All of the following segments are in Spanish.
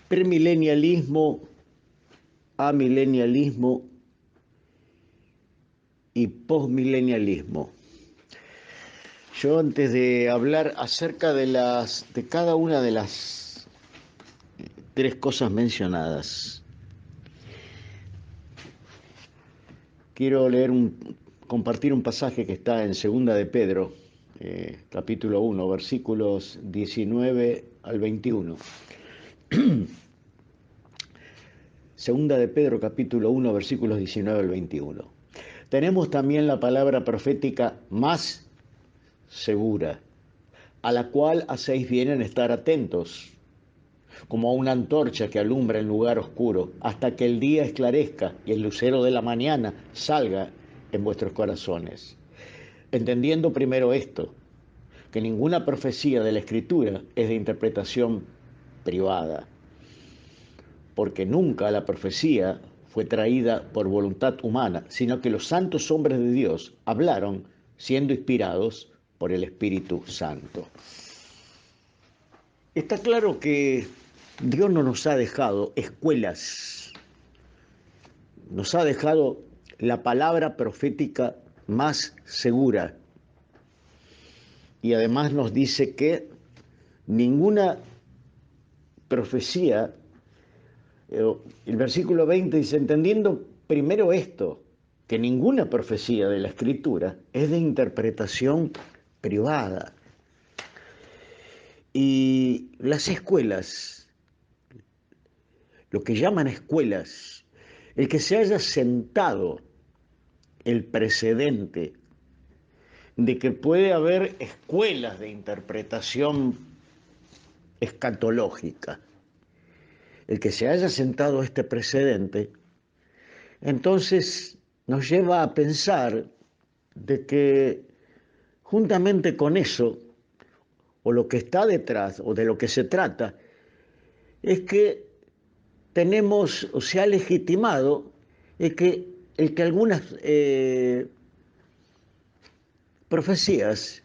Premilenialismo, amilenialismo y postmilenialismo. Yo, antes de hablar acerca de cada una de las tres cosas mencionadas, quiero compartir un pasaje que está en Segunda de Pedro, capítulo 1, versículos 19 al 21. Segunda de Pedro, capítulo 1, versículos 19 al 21. Tenemos también la palabra profética más segura, a la cual hacéis bien en estar atentos, como a una antorcha que alumbra en lugar oscuro, hasta que el día esclarezca y el lucero de la mañana salga en vuestros corazones. Entendiendo primero esto, que ninguna profecía de la Escritura es de interpretación privada, porque nunca la profecía fue traída por voluntad humana, sino que los santos hombres de Dios hablaron siendo inspirados por el Espíritu Santo. Está claro que Dios no nos ha dejado escuelas, nos ha dejado la palabra profética más segura. Y además nos dice que ninguna profecía, el versículo 20 dice, entendiendo primero esto, que ninguna profecía de la Escritura es de interpretación privada. Y las escuelas, lo que llaman escuelas, el que se haya sentado el precedente de que puede haber escuelas de interpretación escatológica, el que se haya sentado este precedente, entonces nos lleva a pensar de que juntamente con eso, o lo que está detrás, o de lo que se trata, es que tenemos, o se ha legitimado, el que algunas profecías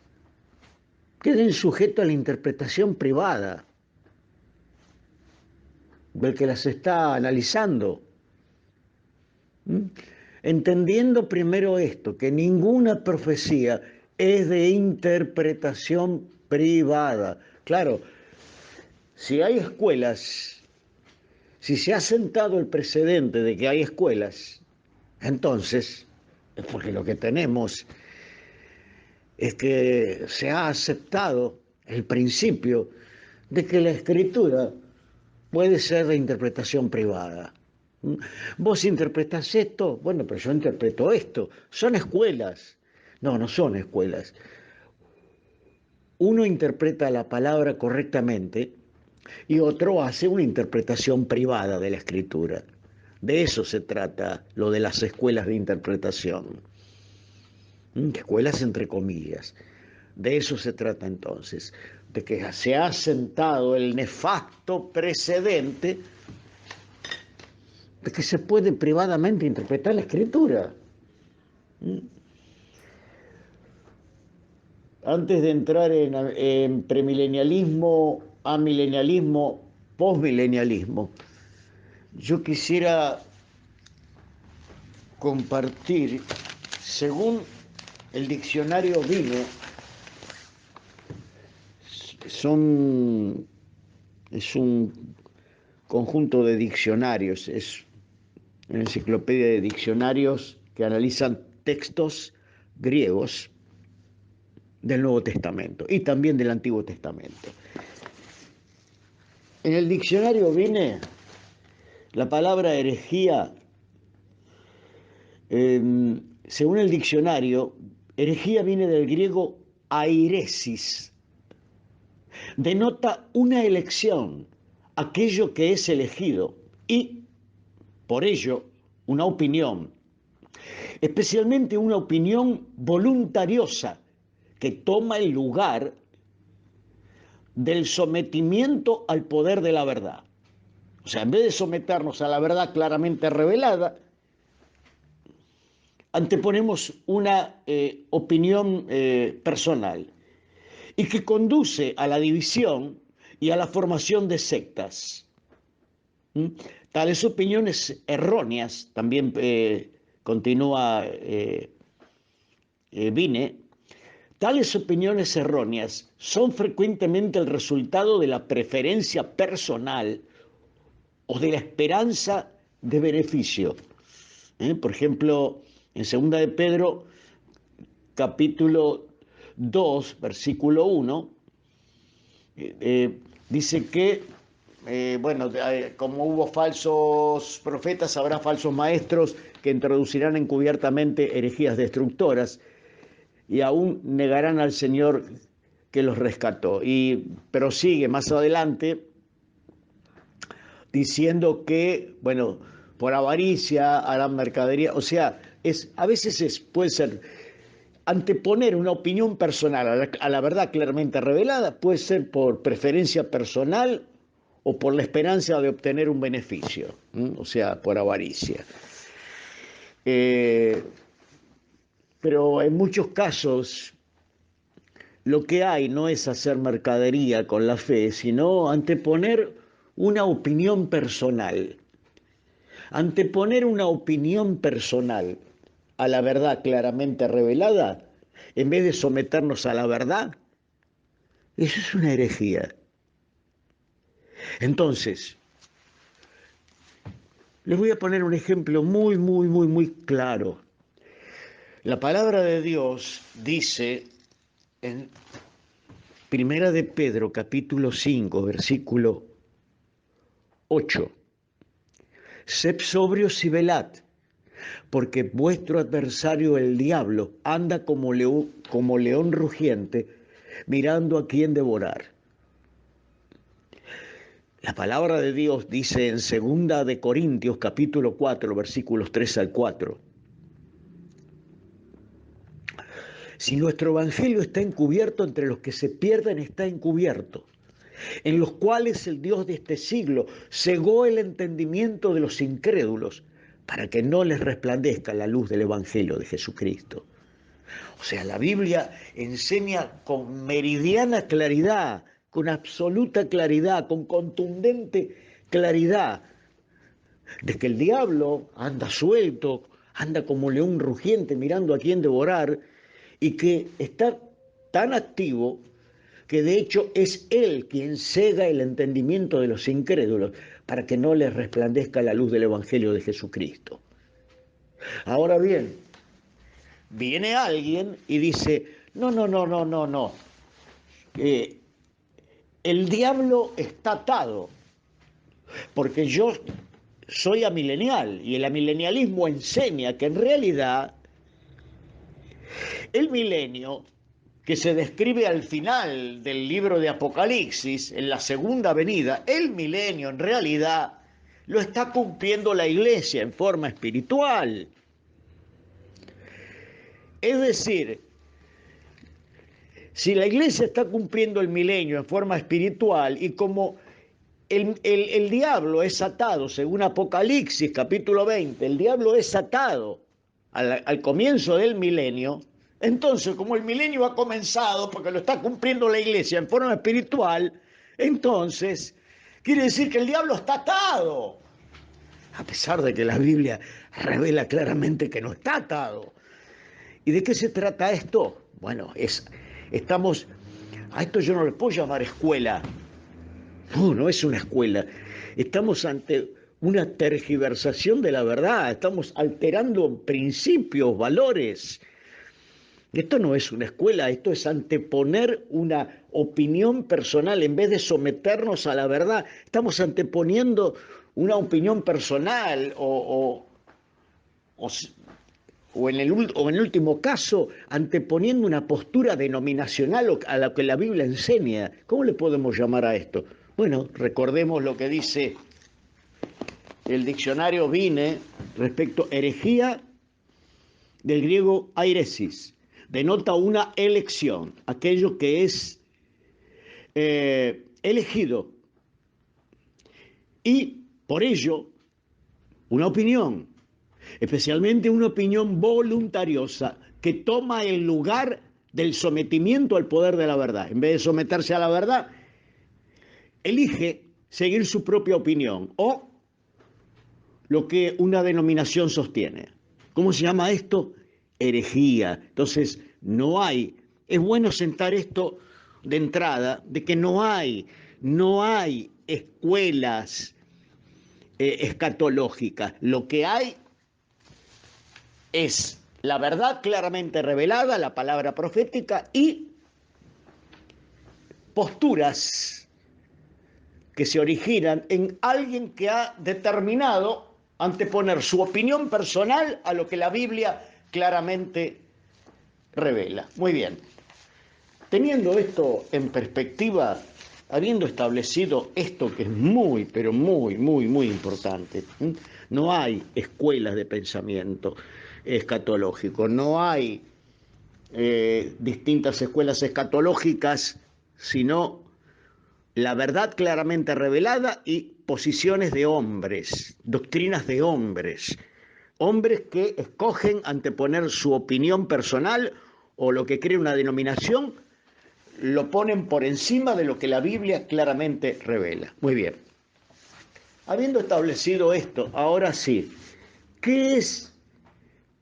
queden sujetas a la interpretación privada del que las está analizando. Entendiendo primero esto, que ninguna profecía es de interpretación privada. Claro, si hay escuelas, si se ha sentado el precedente de que hay escuelas, entonces es porque lo que tenemos es que se ha aceptado el principio de que la Escritura puede ser de interpretación privada. Vos interpretás esto, bueno, pero yo interpreto esto. Son escuelas. No, no son escuelas. Uno interpreta la palabra correctamente y otro hace una interpretación privada de la Escritura. De eso se trata lo de las escuelas de interpretación. Escuelas entre comillas. De eso se trata entonces, de que se ha sentado el nefasto precedente de que se puede privadamente interpretar la Escritura. Antes de entrar en premilenialismo, amilenialismo, postmilenialismo, yo quisiera compartir, según el diccionario Vine, es un conjunto de diccionarios, es una enciclopedia de diccionarios que analizan textos griegos del Nuevo Testamento y también del Antiguo Testamento. En el diccionario Vine, la palabra herejía, según el diccionario, herejía viene del griego airesis, denota una elección, aquello que es elegido, y por ello una opinión, especialmente una opinión voluntariosa que toma el lugar del sometimiento al poder de la verdad. O sea, en vez de someternos a la verdad claramente revelada, anteponemos una opinión personal y que conduce a la división y a la formación de sectas. ¿Mm? Tales opiniones erróneas, también continúa Vine, tales opiniones erróneas son frecuentemente el resultado de la preferencia personal o de la esperanza de beneficio. Por ejemplo, en 2 de Pedro, capítulo 2, versículo 1, dice que, como hubo falsos profetas, habrá falsos maestros que introducirán encubiertamente herejías destructoras y aún negarán al Señor que los rescató. Y prosigue más adelante diciendo que, bueno, por avaricia harán mercadería, o sea, a veces puede ser anteponer una opinión personal a la verdad claramente revelada, puede ser por preferencia personal o por la esperanza de obtener un beneficio, o sea, por avaricia. Pero en muchos casos lo que hay no es hacer mercadería con la fe, sino anteponer una opinión personal. Anteponer una opinión personal a la verdad claramente revelada, en vez de someternos a la verdad, eso es una herejía. Entonces, les voy a poner un ejemplo muy claro. La palabra de Dios dice en 1 de Pedro, capítulo 5, versículo 8, sed sobrios y velad, porque vuestro adversario el diablo anda como león rugiente, mirando a quién devorar. La palabra de Dios dice en 2 de Corintios, capítulo 4, versículos 3 al 4. Si nuestro evangelio está encubierto, entre los que se pierden está encubierto, en los cuales el Dios de este siglo cegó el entendimiento de los incrédulos, para que no les resplandezca la luz del evangelio de Jesucristo. O sea, la Biblia enseña con meridiana claridad, con absoluta claridad, con contundente claridad, de que el diablo anda suelto, anda como león rugiente mirando a quién devorar, y que está tan activo que de hecho es él quien cega el entendimiento de los incrédulos para que no les resplandezca la luz del evangelio de Jesucristo. Ahora bien, viene alguien y dice, no, el diablo está atado, porque yo soy amilenial y el amilenialismo enseña que en realidad el milenio que se describe al final del libro de Apocalipsis, en la segunda venida, el milenio en realidad lo está cumpliendo la iglesia en forma espiritual. Es decir, si la iglesia está cumpliendo el milenio en forma espiritual y como el diablo es atado, según Apocalipsis capítulo 20, el diablo es atado al comienzo del milenio, entonces como el milenio ha comenzado porque lo está cumpliendo la iglesia en forma espiritual, entonces quiere decir que el diablo está atado, a pesar de que la Biblia revela claramente que no está atado. ¿Y de qué se trata esto? Bueno, a esto yo no le puedo llamar escuela. No es una escuela. Estamos ante una tergiversación de la verdad, estamos alterando principios, valores. Esto no es una escuela, esto es anteponer una opinión personal en vez de someternos a la verdad. Estamos anteponiendo una opinión personal o en el último caso, anteponiendo una postura denominacional a la que la Biblia enseña. ¿Cómo le podemos llamar a esto? Bueno, recordemos lo que dice el diccionario Vine respecto a herejía, del griego airesis. Denota una elección, aquello que es elegido. Y por ello, una opinión, especialmente una opinión voluntariosa que toma el lugar del sometimiento al poder de la verdad. En vez de someterse a la verdad, elige seguir su propia opinión o lo que una denominación sostiene. ¿Cómo se llama esto? Herejía. Entonces, es bueno sentar esto de entrada, de que no hay escuelas escatológicas. Lo que hay es la verdad claramente revelada, la palabra profética y posturas que se originan en alguien que ha determinado anteponer su opinión personal a lo que la Biblia claramente revela. Muy bien. Teniendo esto en perspectiva, habiendo establecido esto que es muy, pero muy, muy, muy importante, no hay escuelas de pensamiento escatológico, no hay distintas escuelas escatológicas, sino la verdad claramente revelada y posiciones de hombres, doctrinas de hombres, hombres que escogen anteponer su opinión personal o lo que cree una denominación, lo ponen por encima de lo que la Biblia claramente revela. Muy bien. Habiendo establecido esto, ahora sí, ¿qué es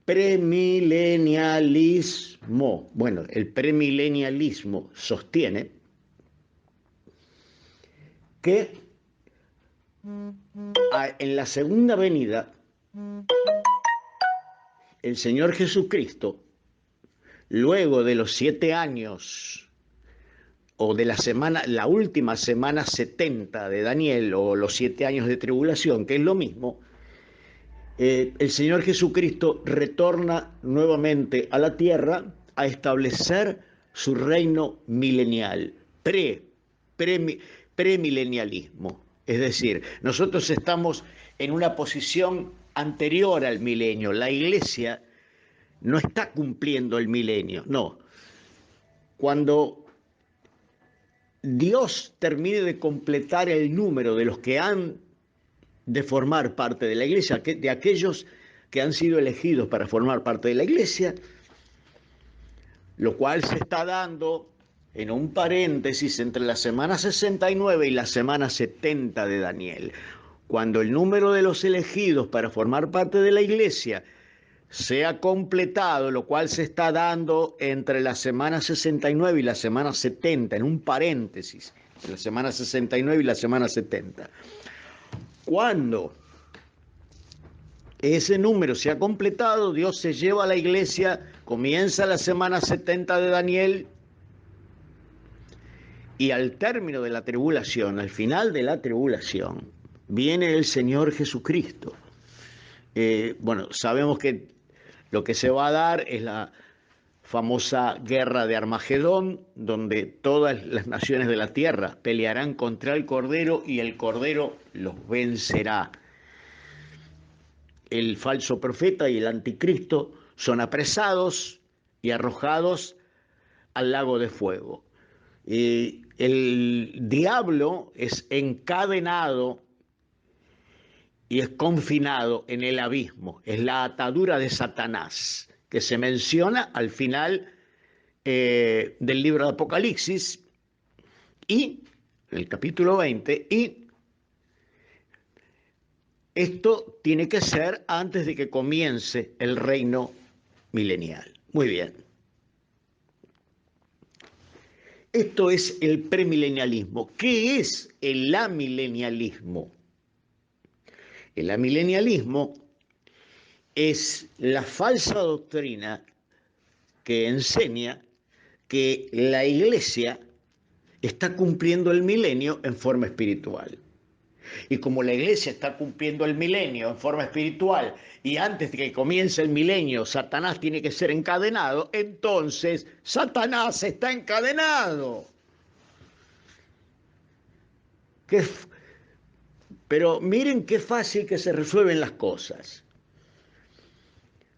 premilenialismo? Bueno, el premilenialismo sostiene que en la segunda venida el Señor Jesucristo, luego de los 7 años o de la última semana 70 de Daniel, o los 7 años de tribulación, que es lo mismo, el Señor Jesucristo retorna nuevamente a la tierra a establecer su reino milenial, premilenialismo. Es decir, nosotros estamos en una posición anterior al milenio. La Iglesia no está cumpliendo el milenio, no. Cuando Dios termine de completar el número de los que han de formar parte de la Iglesia, de aquellos que han sido elegidos para formar parte de la Iglesia, lo cual se está dando en un paréntesis entre la semana 69 y la semana 70 de Daniel. Cuando el número de los elegidos para formar parte de la Iglesia sea completado, lo cual se está dando entre la semana 69 y la semana 70, en un paréntesis, entre la semana 69 y la semana 70. Cuando ese número se ha completado, Dios se lleva a la iglesia, comienza la semana 70 de Daniel y al término de la tribulación, al final de la tribulación, viene el Señor Jesucristo. Bueno, sabemos que lo que se va a dar es la famosa guerra de Armagedón, donde todas las naciones de la tierra pelearán contra el Cordero y el Cordero los vencerá. El falso profeta y el anticristo son apresados y arrojados al lago de fuego. El diablo es encadenado y es confinado en el abismo. Es la atadura de Satanás, que se menciona al final del libro de Apocalipsis y el capítulo 20, y esto tiene que ser antes de que comience el reino milenial. Muy bien. Esto es el premilenialismo. ¿Qué es el amilenialismo? El amilenialismo es la falsa doctrina que enseña que la Iglesia está cumpliendo el milenio en forma espiritual. Y como la Iglesia está cumpliendo el milenio en forma espiritual y antes de que comience el milenio Satanás tiene que ser encadenado, entonces Satanás está encadenado. Pero miren qué fácil que se resuelven las cosas.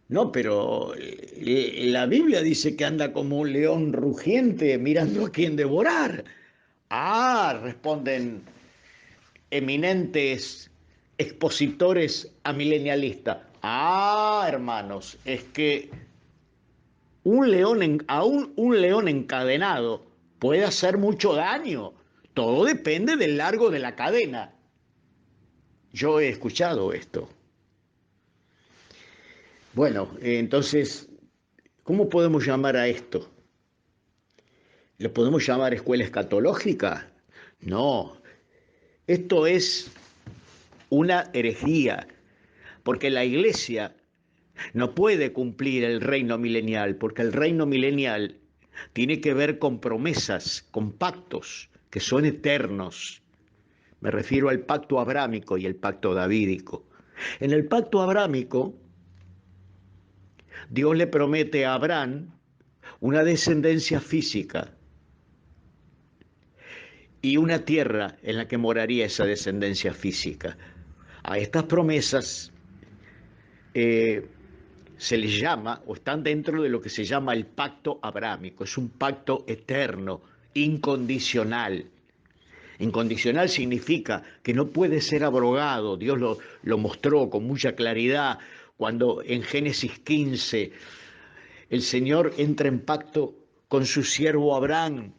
No, pero la Biblia dice que anda como un león rugiente mirando a quién devorar. Ah, responden eminentes expositores amilenialistas. Ah, hermanos, es que aún un león encadenado puede hacer mucho daño. Todo depende del largo de la cadena. Yo he escuchado esto. Bueno, entonces, ¿cómo podemos llamar a esto? ¿Lo podemos llamar escuela escatológica? No, esto es una herejía, porque la iglesia no puede cumplir el reino milenial, porque el reino milenial tiene que ver con promesas, con pactos que son eternos. Me refiero al pacto abrámico y el pacto davídico. En el pacto abrámico, Dios le promete a Abraham una descendencia física y una tierra en la que moraría esa descendencia física. A estas promesas se les llama, o están dentro de lo que se llama el pacto abrámico. Es un pacto eterno, incondicional. Incondicional significa que no puede ser abrogado. Dios lo mostró con mucha claridad cuando en Génesis 15 el Señor entra en pacto con su siervo Abraham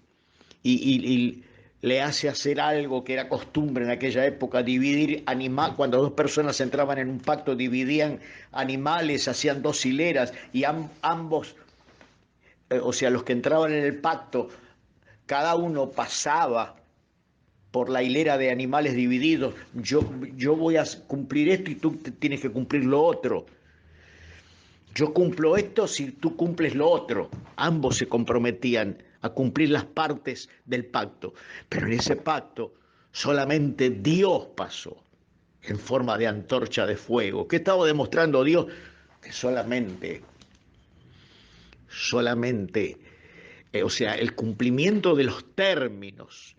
y le hace hacer algo que era costumbre en aquella época, dividir animales. Cuando dos personas entraban en un pacto, dividían animales, hacían dos hileras y ambos, o sea, los que entraban en el pacto, cada uno pasaba por la hilera de animales divididos. Yo voy a cumplir esto y tú tienes que cumplir lo otro. Yo cumplo esto si tú cumples lo otro. Ambos se comprometían a cumplir las partes del pacto. Pero en ese pacto solamente Dios pasó en forma de antorcha de fuego. ¿Qué estaba demostrando Dios? Que solamente, o sea, el cumplimiento de los términos,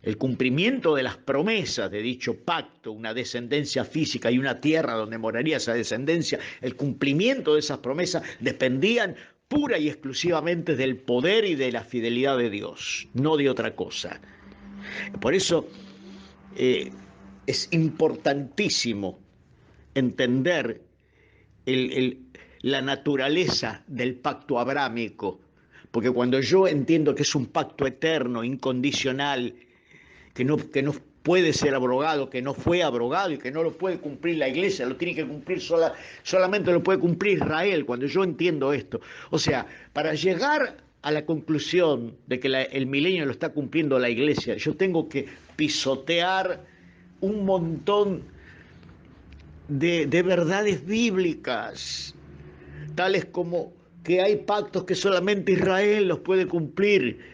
el cumplimiento de las promesas de dicho pacto, una descendencia física y una tierra donde moraría esa descendencia, el cumplimiento de esas promesas dependían pura y exclusivamente del poder y de la fidelidad de Dios, no de otra cosa. Por eso es importantísimo entender el, el, la naturaleza del pacto abrámico, porque cuando yo entiendo que es un pacto eterno, incondicional, que no puede ser abrogado, que no fue abrogado y que no lo puede cumplir la iglesia, lo tiene que cumplir solamente lo puede cumplir Israel, cuando yo entiendo esto. O sea, para llegar a la conclusión de que el milenio lo está cumpliendo la iglesia, yo tengo que pisotear un montón de verdades bíblicas, tales como que hay pactos que solamente Israel los puede cumplir.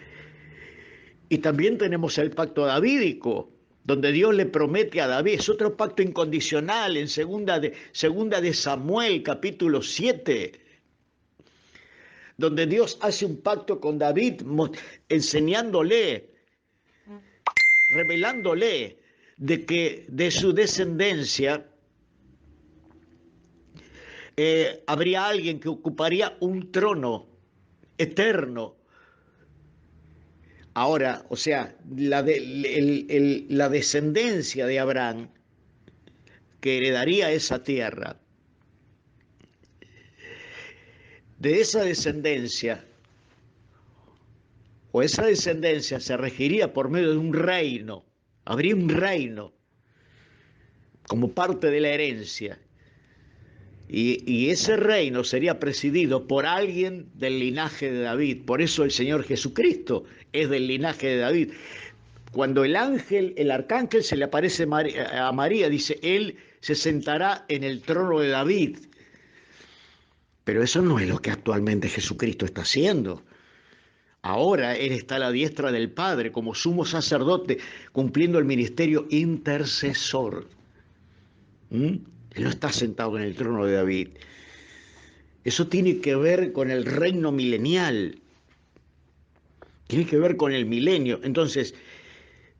Y también tenemos el pacto davídico, donde Dios le promete a David, es otro pacto incondicional en segunda de Samuel, capítulo 7, donde Dios hace un pacto con David, enseñándole, revelándole de que de su descendencia habría alguien que ocuparía un trono eterno. Ahora, o sea, la descendencia de Abraham que heredaría esa tierra, de esa descendencia, o esa descendencia se regiría por medio de un reino, habría un reino como parte de la herencia, y ese reino sería presidido por alguien del linaje de David. Por eso el Señor Jesucristo es del linaje de David. Cuando el arcángel se le aparece a María, dice, él se sentará en el trono de David. Pero eso no es lo que actualmente Jesucristo está haciendo. Ahora Él está a la diestra del Padre como sumo sacerdote, cumpliendo el ministerio intercesor. Él no está sentado en el trono de David. Eso tiene que ver con el reino milenial. Tiene que ver con el milenio. Entonces,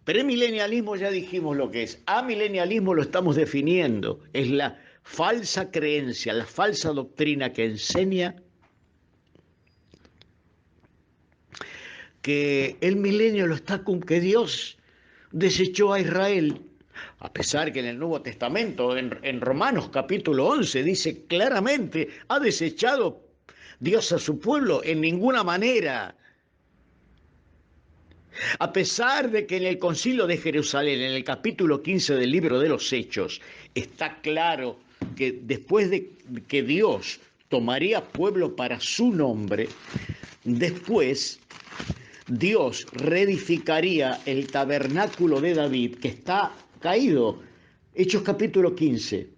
premilenialismo ya dijimos lo que es. Amilenialismo lo estamos definiendo. Es la falsa creencia, la falsa doctrina que enseña que el milenio lo está con que Dios desechó a Israel, a pesar que en el Nuevo Testamento, en Romanos capítulo 11, dice claramente, ha desechado Dios a su pueblo en ninguna manera. A pesar de que en el Concilio de Jerusalén, en el capítulo 15 del libro de los Hechos, está claro que después de que Dios tomaría pueblo para su nombre, después Dios reedificaría el tabernáculo de David que está caído. Hechos capítulo 15,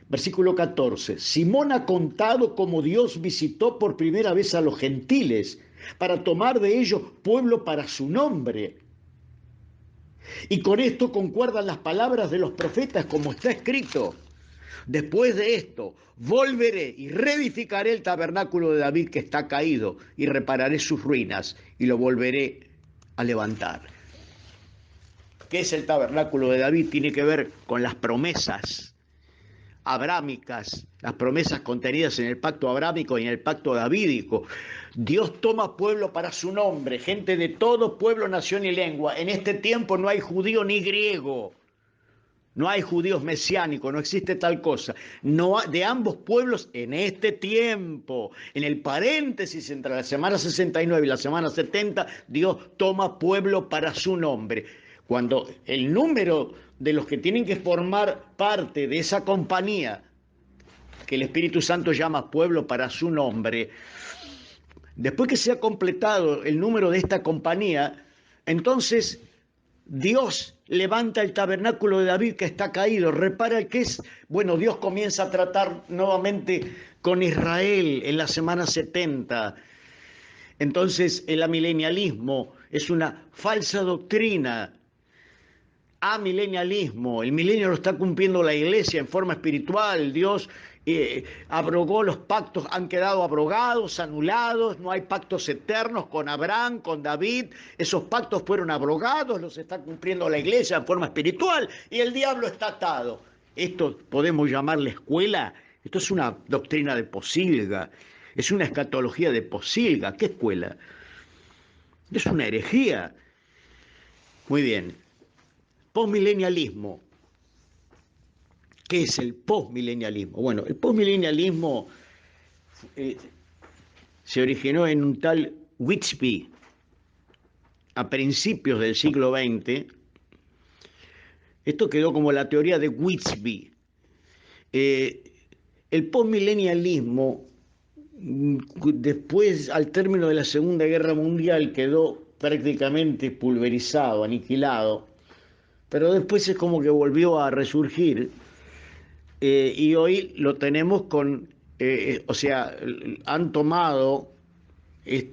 versículo 14. Simón ha contado cómo Dios visitó por primera vez a los gentiles para tomar de ellos pueblo para su nombre. Y con esto concuerdan las palabras de los profetas como está escrito. Después de esto, volveré y reedificaré el tabernáculo de David que está caído y repararé sus ruinas y lo volveré a levantar. ¿Qué es el tabernáculo de David? Tiene que ver con las promesas abrámicas, las promesas contenidas en el pacto abrámico y en el pacto davídico. Dios toma pueblo para su nombre, gente de todo pueblo, nación y lengua. En este tiempo no hay judío ni griego. No hay judíos mesiánicos, no existe tal cosa. No hay, de ambos pueblos en este tiempo, en el paréntesis entre la semana 69 y la semana 70, Dios toma pueblo para su nombre. Cuando el número de los que tienen que formar parte de esa compañía, que el Espíritu Santo llama pueblo para su nombre, después que se ha completado el número de esta compañía, entonces Dios levanta el tabernáculo de David que está caído, repara el que es, bueno, Dios comienza a tratar nuevamente con Israel en la semana 70. Entonces el amilenialismo es una falsa doctrina. Amilenialismo, el milenio lo está cumpliendo la iglesia en forma espiritual. Dios abrogó los pactos, han quedado abrogados, anulados, no hay pactos eternos con Abraham, con David. Esos pactos fueron abrogados, los está cumpliendo la iglesia en forma espiritual y el diablo está atado. Esto podemos llamarle escuela. Esto es una doctrina de Posilga, es una escatología de Posilga. ¿Qué escuela? Es una herejía. Muy bien. Postmilenialismo. ¿Qué es el postmilenialismo? Bueno, el postmilenialismo se originó en un tal Whitby a principios del siglo XX. Esto quedó como la teoría de Whitby. El postmilenialismo, después, al término de la Segunda Guerra Mundial, quedó prácticamente pulverizado, aniquilado, pero después es como que volvió a resurgir. Y hoy lo tenemos con, o sea, han tomado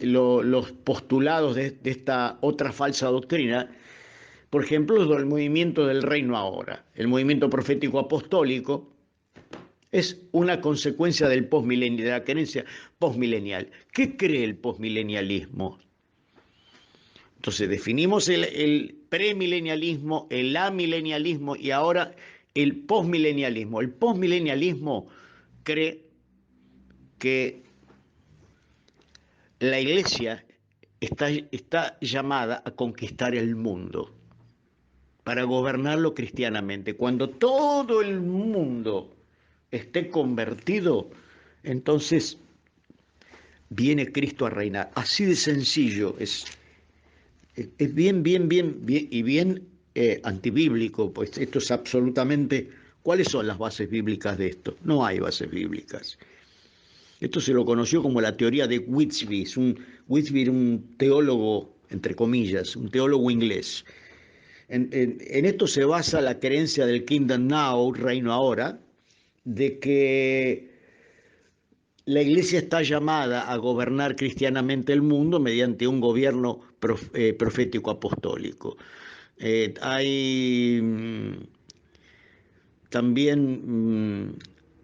los postulados de esta otra falsa doctrina, por ejemplo, el movimiento del reino ahora, el movimiento profético apostólico, es una consecuencia del postmilenio, de la creencia postmilenial. ¿Qué cree el postmilenialismo? Entonces definimos el premilenialismo, el amilenialismo y ahora el postmilenialismo. El postmilenialismo cree que la iglesia está llamada a conquistar el mundo para gobernarlo cristianamente. Cuando todo el mundo esté convertido, entonces viene Cristo a reinar. Así de sencillo es bien y bien antibíblico, pues esto es absolutamente... ¿Cuáles son las bases bíblicas de esto? No hay bases bíblicas. Esto se lo conoció como la teoría de Whitby. Whitby era un teólogo, entre comillas, un teólogo inglés. En esto se basa la creencia del Kingdom Now, reino ahora, de que la iglesia está llamada a gobernar cristianamente el mundo mediante un gobierno profético apostólico. Hay también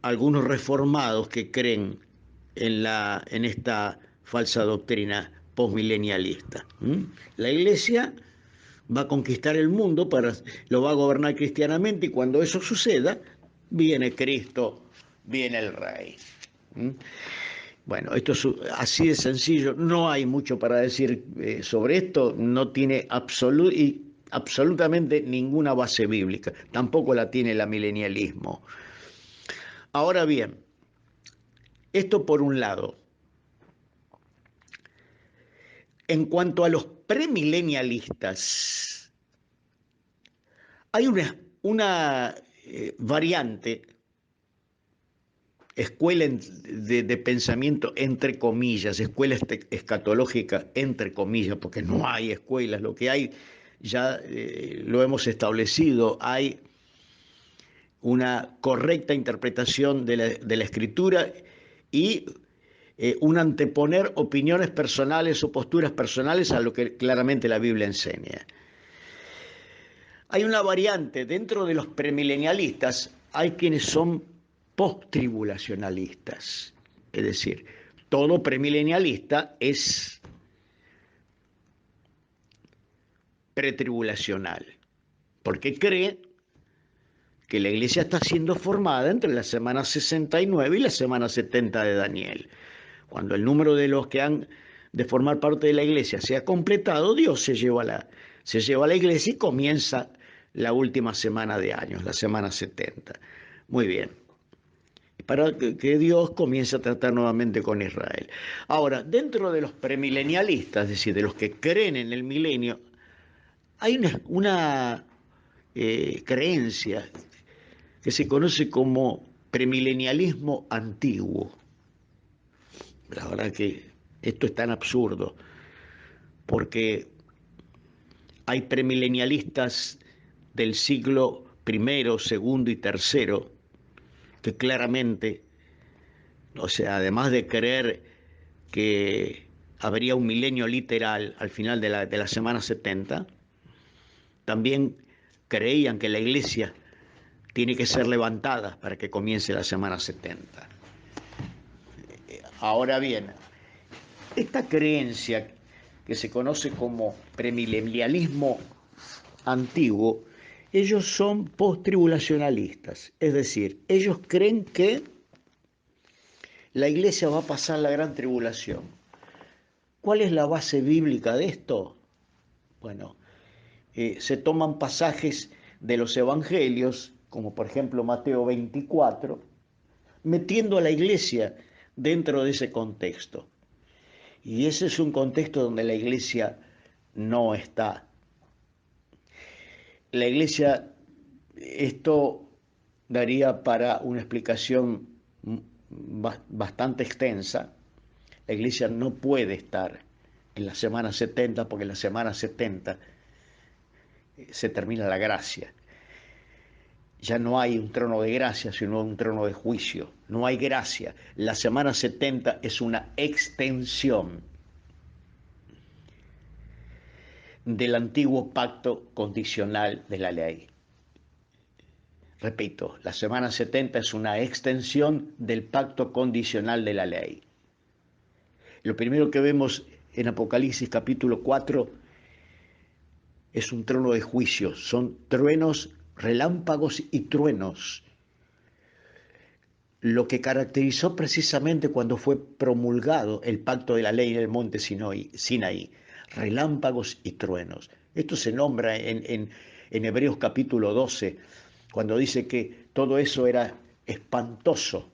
algunos reformados que creen en esta falsa doctrina postmilenialista. La iglesia va a conquistar el mundo, lo va a gobernar cristianamente y cuando eso suceda, viene Cristo, viene el Rey. Bueno, esto es así de sencillo, no hay mucho para decir sobre esto, no tiene absolutamente ninguna base bíblica, tampoco la tiene el amilenialismo. Ahora bien, esto por un lado. En cuanto a los premilenialistas, hay una variante escuela de pensamiento entre comillas, escuela escatológica entre comillas, porque no hay escuelas, lo que hay ya lo hemos establecido, hay una correcta interpretación de la escritura y un anteponer opiniones personales o posturas personales a lo que claramente la Biblia enseña. Hay una variante, dentro de los premilenialistas hay quienes son post-tribulacionalistas, es decir, todo premilenialista es pretribulacional, porque cree que la iglesia está siendo formada entre la semana 69 y la semana 70 de Daniel. Cuando el número de los que han de formar parte de la iglesia se ha completado, Dios se lleva a la iglesia y comienza la última semana de años, la semana 70. Muy bien. Para que Dios comience a tratar nuevamente con Israel. Ahora, dentro de los premilenialistas, es decir, de los que creen en el milenio, hay una creencia que se conoce como premilenialismo antiguo. La verdad que esto es tan absurdo, porque hay premilenialistas del siglo I, segundo y tercero que claramente, o sea, además de creer que habría un milenio literal al final de la semana 70, también creían que la iglesia tiene que ser levantada para que comience la semana 70. Ahora bien, esta creencia que se conoce como premilenialismo antiguo, ellos son post-tribulacionalistas, es decir, ellos creen que la iglesia va a pasar la gran tribulación. ¿Cuál es la base bíblica de esto? Bueno, se toman pasajes de los evangelios, como por ejemplo Mateo 24, metiendo a la iglesia dentro de ese contexto. Y ese es un contexto donde la iglesia no está. La iglesia, esto daría para una explicación bastante extensa. La iglesia no puede estar en la semana 70 porque en la semana 70 se termina la gracia. Ya no hay un trono de gracia, sino un trono de juicio. No hay gracia. La semana 70 es una extensión del antiguo pacto condicional de la ley. Repito, la semana 70 es una extensión del pacto condicional de la ley. Lo primero que vemos en Apocalipsis capítulo 4 es un trono de juicio, son truenos, relámpagos y truenos. Lo que caracterizó precisamente cuando fue promulgado el pacto de la ley en el monte Sinaí, relámpagos y truenos. Esto se nombra en Hebreos capítulo 12, cuando dice que todo eso era espantoso.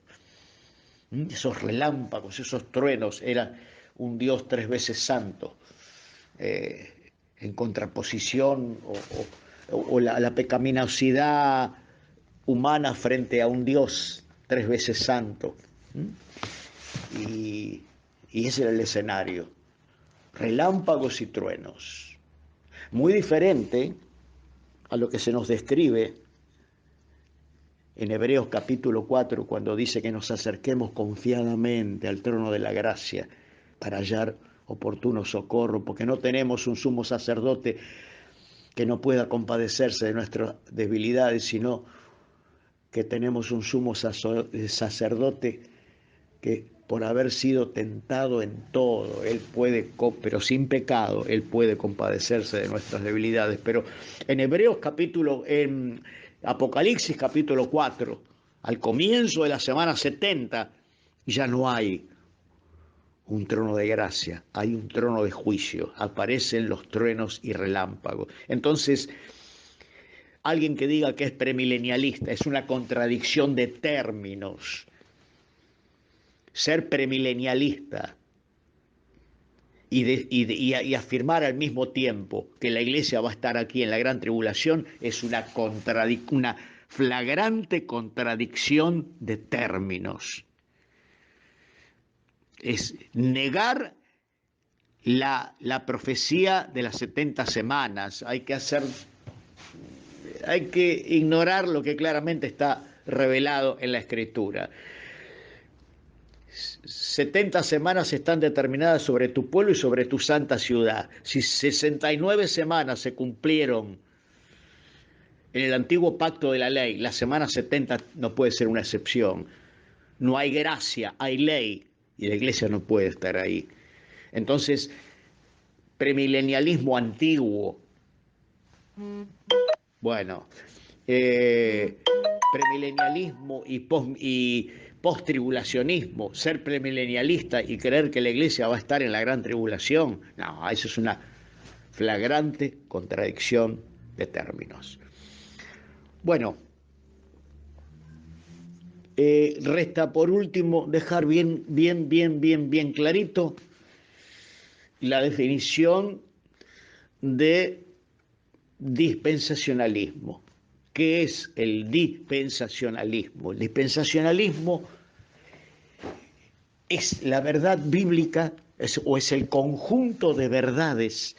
Esos relámpagos, esos truenos, era un Dios tres veces santo, en contraposición o la pecaminosidad humana frente a un Dios tres veces santo. Y ese era el escenario, relámpagos y truenos. Muy diferente a lo que se nos describe en Hebreos capítulo 4, cuando dice que nos acerquemos confiadamente al trono de la gracia para hallar oportuno socorro, porque no tenemos un sumo sacerdote que no pueda compadecerse de nuestras debilidades, sino que tenemos un sumo sacerdote que por haber sido tentado en todo, él puede, pero sin pecado, él puede compadecerse de nuestras debilidades. Pero en Apocalipsis capítulo 4, al comienzo de la semana 70, ya no hay un trono de gracia, hay un trono de juicio, aparecen los truenos y relámpagos. Entonces, alguien que diga que es premilenialista es una contradicción de términos. Ser premilenialista y afirmar al mismo tiempo que la iglesia va a estar aquí en la gran tribulación es una flagrante contradicción de términos. es negar la profecía de las 70 semanas. Hay que ignorar lo que claramente está revelado en la Escritura. 70 semanas están determinadas sobre tu pueblo y sobre tu santa ciudad. Si 69 semanas se cumplieron en el antiguo pacto de la ley, la semana 70 no puede ser una excepción. No hay gracia, hay ley, y la iglesia no puede estar ahí. Entonces, premilenialismo antiguo, bueno, premilenialismo y post-tribulacionismo, ser premilenialista y creer que la iglesia va a estar en la gran tribulación, no, eso es una flagrante contradicción de términos. Bueno, resta por último dejar bien clarito la definición de dispensacionalismo. ¿Qué es el dispensacionalismo? El dispensacionalismo es la verdad bíblica o es el conjunto de verdades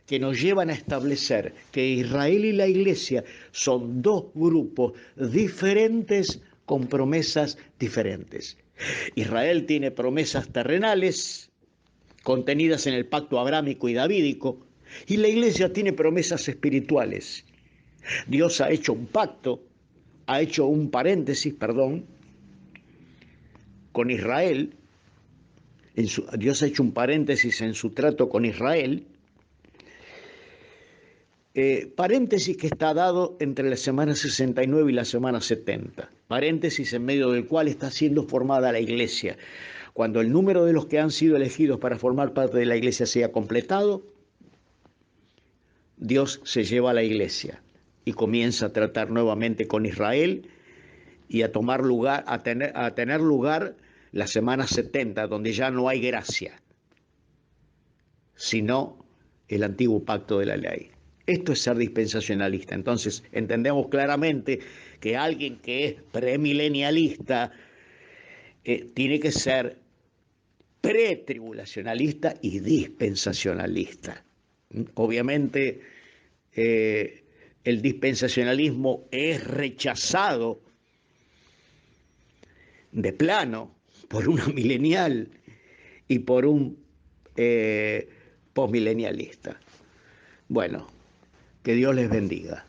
que nos llevan a establecer que Israel y la Iglesia son dos grupos diferentes con promesas diferentes. Israel tiene promesas terrenales contenidas en el pacto abrámico y davídico, y la Iglesia tiene promesas espirituales. Dios ha hecho un pacto, ha hecho un paréntesis, con Israel. Dios ha hecho un paréntesis en su trato con Israel, paréntesis que está dado entre la semana 69 y la semana 70, paréntesis en medio del cual está siendo formada la iglesia. Cuando el número de los que han sido elegidos para formar parte de la iglesia sea completado, Dios se lleva a la iglesia y comienza a tratar nuevamente con Israel y a tener lugar la semana 70, donde ya no hay gracia, sino el antiguo pacto de la ley. Esto es ser dispensacionalista. Entonces entendemos claramente que alguien que es premilenialista tiene que ser pretribulacionalista y dispensacionalista. Obviamente el dispensacionalismo es rechazado de plano por una milenial y por un postmilenialista. Bueno, que Dios les bendiga.